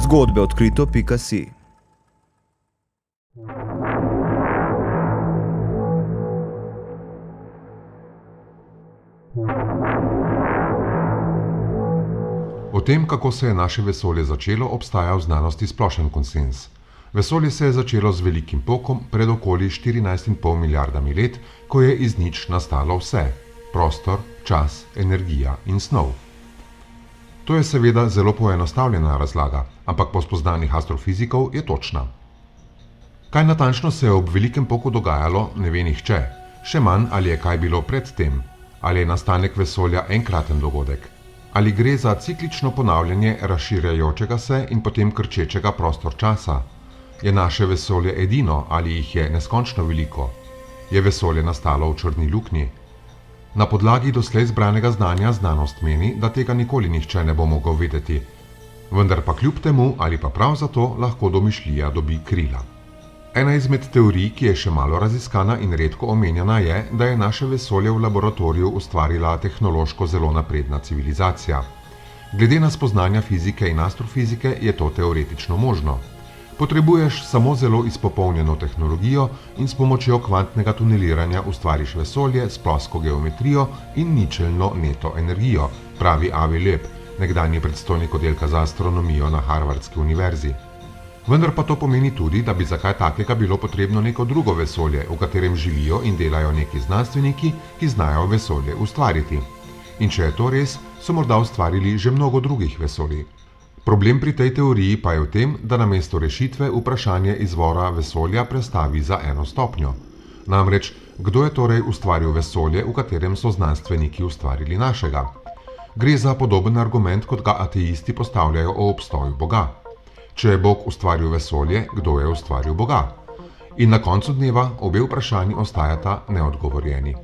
Zgodbe odkrito.si. O tem, kako se je naše vesolje začelo, obstaja v znanosti splošen konsenz. Vesolje se je začelo z velikim pokom pred okoli 14,5 milijardami let, ko je iz nič nastalo vse: prostor, čas, energija in snov. To je seveda zelo poenostavljena razlaga, ampak po spoznanjih astrofizikov je točna. Kaj natančno se je ob velikem poku dogajalo, ne ve nihče, še manj ali je kaj bilo pred tem, ali je nastanek vesolja enkraten dogodek, ali gre za ciklično ponavljanje razširjajočega se in potem krčečega prostor-časa. Je naše vesolje edino ali jih je neskončno veliko? Je vesolje nastalo v črni luknji? Na podlagi doslej zbranega znanja znanost meni, da tega nikoli nihče ne bo mogel vedeti. Vendar pa kljub temu ali pa prav zato lahko domišljija dobi krila. Ena izmed teorij, ki je še malo raziskana in redko omenjena, je, da je naše vesolje v laboratoriju ustvarila tehnološko zelo napredna civilizacija. Glede na spoznanja fizike in astrofizike je to teoretično možno. Potrebuješ samo zelo izpopolnjeno tehnologijo in s pomočjo kvantnega tuneliranja ustvariš vesolje s plosko geometrijo in ničelno neto energijo, pravi Avi Loeb, nekdanji predstojnik oddelka za astronomijo na Harvardski univerzi. Vendar pa to pomeni tudi, da bi za kaj takega bilo potrebno neko drugo vesolje, v katerem živijo in delajo neki znanstveniki, ki znajo vesolje ustvariti. In če je to res, so morda ustvarili že mnogo drugih vesolij. Problem pri tej teoriji pa je v tem, da namesto rešitve vprašanje izvora vesolja prestavi za eno stopnjo. Namreč, kdo je torej ustvaril vesolje, v katerem so znanstveniki ustvarili našega? Gre za podoben argument, kot ga ateisti postavljajo o obstoju Boga. Če je Bog ustvaril vesolje, kdo je ustvaril Boga? In na koncu dneva obe vprašanji ostajata neodgovorjeni.